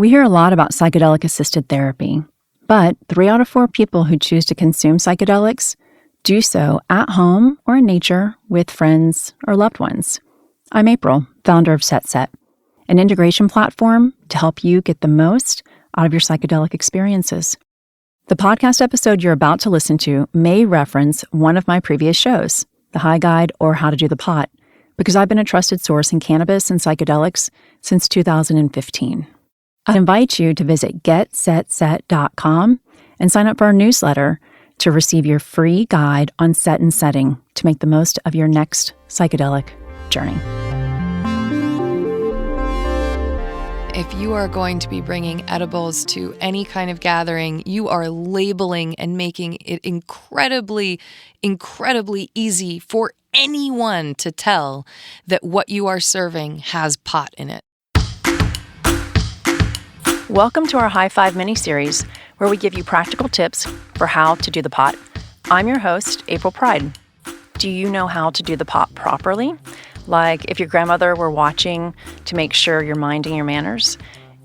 We hear a lot about psychedelic-assisted therapy, but 3 out of 4 people who choose to consume psychedelics do so at home or in nature with friends or loved ones. I'm April, founder of Set, an integration platform to help you get the most out of your psychedelic experiences. The podcast episode you're about to listen to may reference one of my previous shows, The High Guide or How to Do the Pot, because I've been a trusted source in cannabis and psychedelics since 2015. I invite you to visit getsetset.com and sign up for our newsletter to receive your free guide on set and setting to make the most of your next psychedelic journey. If you are going to be bringing edibles to any kind of gathering, you are labeling and making it incredibly easy for anyone to tell that what you are serving has pot in it. Welcome to our High Five mini-series, where we give you practical tips for how to do the pot. I'm your host, April Pride. Do you know how to do the pot properly? Like if your grandmother were watching to make sure you're minding your manners?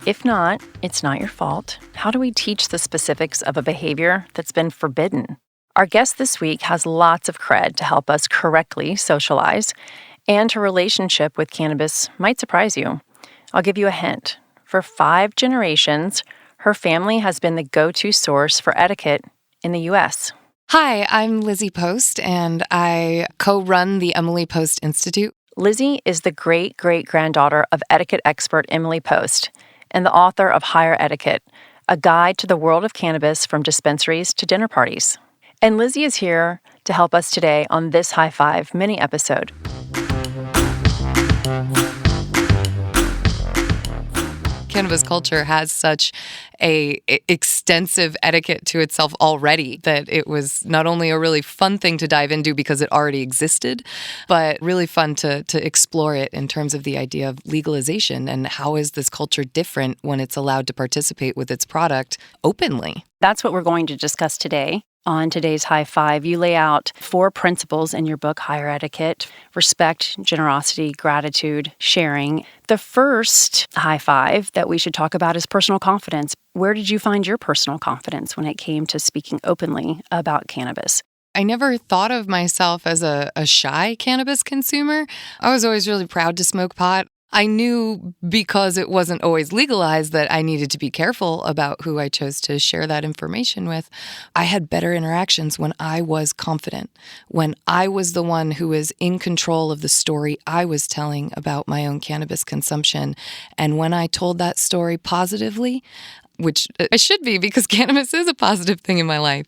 If not, it's not your fault. How do we teach the specifics of a behavior that's been forbidden? Our guest this week has lots of cred to help us correctly socialize, and her relationship with cannabis might surprise you. I'll give you a hint. For 5 generations, her family has been the go-to source for etiquette in the U.S. Hi, I'm Lizzie Post, and I co-run the Emily Post Institute. Lizzie is the great-great-granddaughter of etiquette expert Emily Post and the author of Higher Etiquette, a guide to the world of cannabis from dispensaries to dinner parties. And Lizzie is here to help us today on this High Five mini-episode. Cannabis culture has such a extensive etiquette to itself already that it was not only a really fun thing to dive into because it already existed, but really fun to explore it in terms of the idea of legalization and how is this culture different when it's allowed to participate with its product openly. That's what we're going to discuss today. On today's High Five, you lay out 4 principles in your book, Higher Etiquette: respect, generosity, gratitude, sharing. The first High Five that we should talk about is personal confidence. Where did you find your personal confidence when it came to speaking openly about cannabis? I never thought of myself as a shy cannabis consumer. I was always really proud to smoke pot. I knew because it wasn't always legalized that I needed to be careful about who I chose to share that information with. I had better interactions when I was confident, when I was the one who was in control of the story I was telling about my own cannabis consumption. And when I told that story positively, which I should be because cannabis is a positive thing in my life,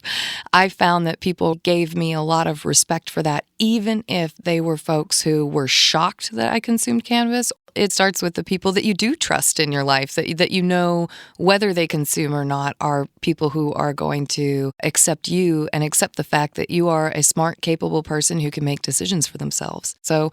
I found that people gave me a lot of respect for that, even if they were folks who were shocked that I consumed cannabis. It starts with the people that you do trust in your life, that you know whether they consume or not are people who are going to accept you and accept the fact that you are a smart, capable person who can make decisions for themselves. So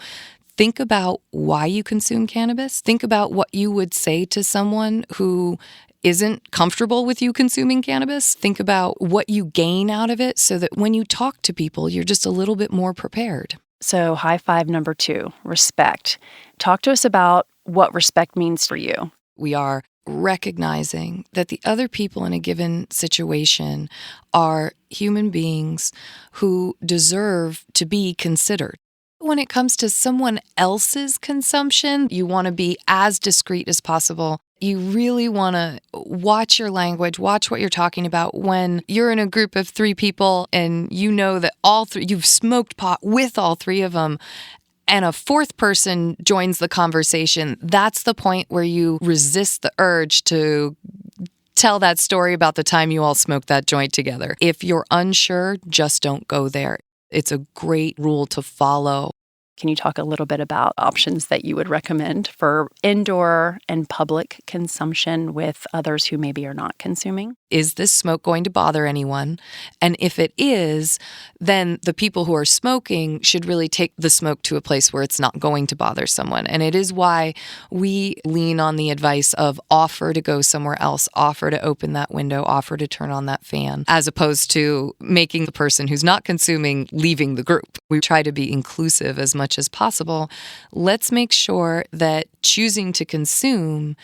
think about why you consume cannabis. Think about what you would say to someone who isn't comfortable with you consuming cannabis. Think about what you gain out of it so that when you talk to people, you're just a little bit more prepared. So High Five number 2, respect. Talk to us about what respect means for you. We are recognizing that the other people in a given situation are human beings who deserve to be considered. When it comes to someone else's consumption, you want to be as discreet as possible. You really want to watch your language, watch what you're talking about when you're in a group of 3 people and you know that all 3, you've smoked pot with all 3 of them, and a 4th person joins the conversation. That's the point where you resist the urge to tell that story about the time you all smoked that joint together. If you're unsure, just don't go there. It's a great rule to follow. Can you talk a little bit about options that you would recommend for indoor and public consumption with others who maybe are not consuming? Is this smoke going to bother anyone? And if it is, then the people who are smoking should really take the smoke to a place where it's not going to bother someone. And it is why we lean on the advice of offer to go somewhere else, offer to open that window, offer to turn on that fan, as opposed to making the person who's not consuming leaving the group, We try to be inclusive as much as possible. Let's make sure that choosing to consume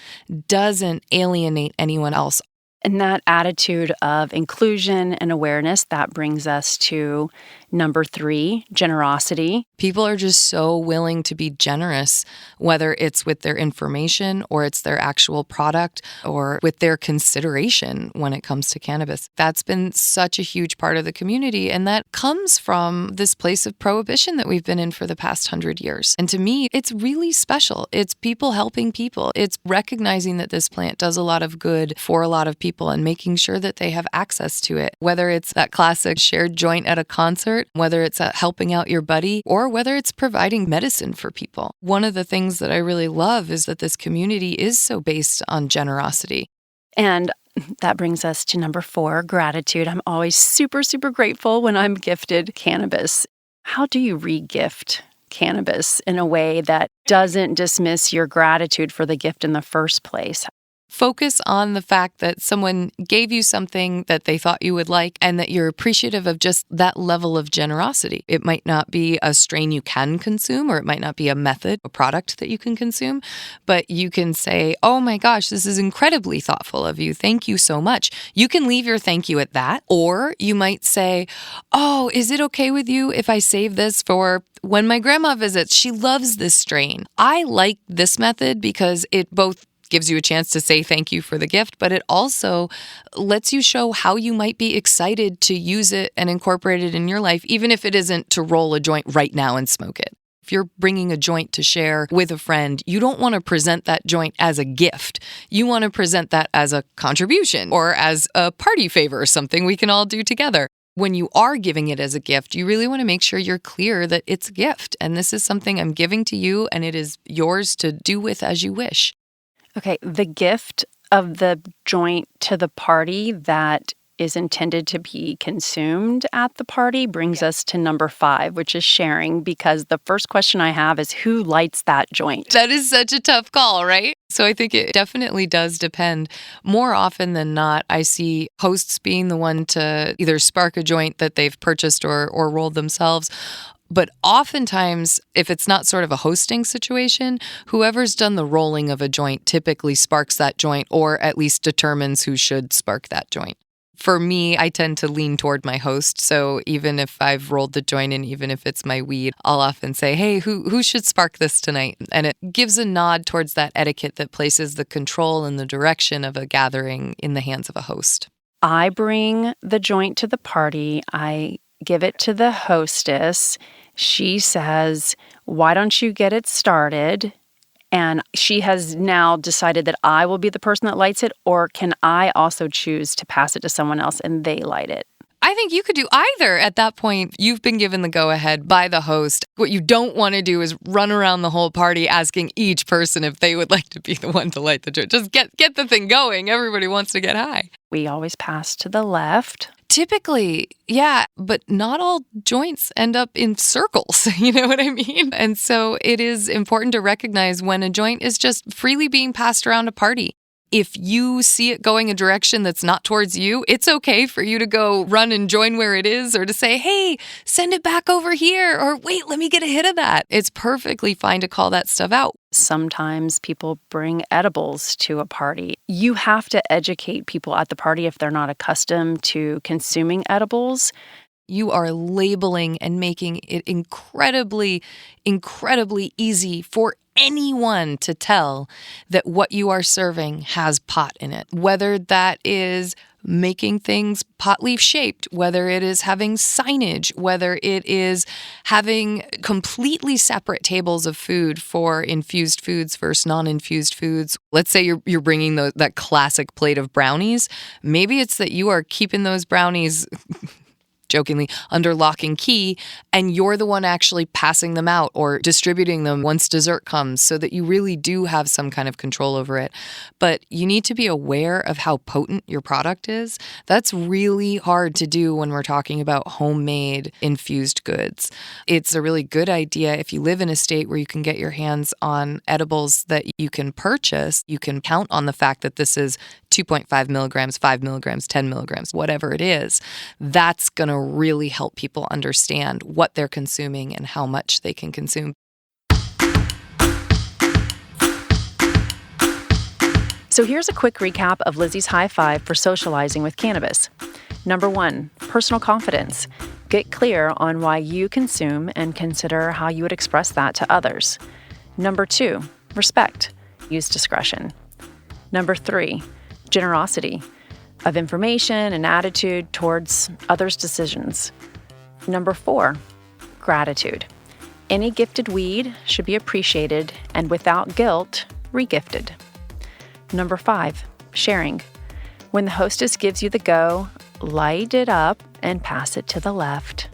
doesn't alienate anyone else. And that attitude of inclusion and awareness, that brings us to number 3, generosity. People are just so willing to be generous, whether it's with their information or it's their actual product or with their consideration when it comes to cannabis. That's been such a huge part of the community, and that comes from this place of prohibition that we've been in for the past 100 years. And to me, it's really special. It's people helping people. It's recognizing that this plant does a lot of good for a lot of people and making sure that they have access to it, whether it's that classic shared joint at a concert, whether it's helping out your buddy, or whether it's providing medicine for people. One of the things that I really love is that this community is so based on generosity. And that brings us to number 4, gratitude. I'm always super, super grateful when I'm gifted cannabis. How do you re-gift cannabis in a way that doesn't dismiss your gratitude for the gift in the first place? Focus on the fact that someone gave you something that they thought you would like and that you're appreciative of just that level of generosity. It might not be a strain you can consume, or it might not be a method, a product that you can consume, but you can say, oh my gosh, this is incredibly thoughtful of you. Thank you so much. You can leave your thank you at that, or you might say, oh, is it okay with you if I save this for when my grandma visits? She loves this strain. I like this method because it both gives you a chance to say thank you for the gift, but it also lets you show how you might be excited to use it and incorporate it in your life, even if it isn't to roll a joint right now and smoke it. If you're bringing a joint to share with a friend, you don't want to present that joint as a gift. You want to present that as a contribution or as a party favor, something we can all do together. When you are giving it as a gift, you really want to make sure you're clear that it's a gift, and this is something I'm giving to you, and it is yours to do with as you wish. Okay, the gift of the joint to the party that is intended to be consumed at the party brings us to number 5, which is sharing, because the first question I have is who lights that joint? That is such a tough call, right? So I think it definitely does depend. More often than not, I see hosts being the one to either spark a joint that they've purchased or rolled themselves. But oftentimes, if it's not sort of a hosting situation, whoever's done the rolling of a joint typically sparks that joint, or at least determines who should spark that joint. For me, I tend to lean toward my host. So even if I've rolled the joint and even if it's my weed, I'll often say, hey, who should spark this tonight? And it gives a nod towards that etiquette that places the control and the direction of a gathering in the hands of a host. I bring the joint to the party. I give it to the hostess. She says, why don't you get it started? And she has now decided that I will be the person that lights it, or can I also choose to pass it to someone else and they light it? I think you could do either. At that point, you've been given the go-ahead by the host. What you don't want to do is run around the whole party asking each person if they would like to be the one to light the joint. Just get the thing going. Everybody wants to get high. We always pass to the left. Typically, yeah, but not all joints end up in circles, you know what I mean? And so it is important to recognize when a joint is just freely being passed around a party. If you see it going a direction that's not towards you, it's okay for you to go run and join where it is, or to say, hey, send it back over here, or wait, let me get a hit of that. It's perfectly fine to call that stuff out. Sometimes people bring edibles to a party. You have to educate people at the party if they're not accustomed to consuming edibles. You are labeling and making it incredibly, incredibly easy for anyone to tell that what you are serving has pot in it. Whether that is making things pot leaf shaped, whether it is having signage, whether it is having completely separate tables of food for infused foods versus non-infused foods. Let's say you're bringing that classic plate of brownies. Maybe it's that you are keeping those brownies jokingly, under lock and key, and you're the one actually passing them out or distributing them once dessert comes, so that you really do have some kind of control over it. But you need to be aware of how potent your product is. That's really hard to do when we're talking about homemade infused goods. It's a really good idea if you live in a state where you can get your hands on edibles that you can purchase. You can count on the fact that this is 2.5 milligrams, 5 milligrams, 10 milligrams, whatever it is. That's going to really help people understand what they're consuming and how much they can consume. So here's a quick recap of Lizzie's high five for socializing with cannabis. Number 1, personal confidence. Get clear on why you consume and consider how you would express that to others. Number 2, respect. Use discretion. Number 3, generosity of information and attitude towards others' decisions. Number 4, gratitude. Any gifted weed should be appreciated and without guilt, regifted. Number 5, sharing. When the hostess gives you the go, light it up and pass it to the left.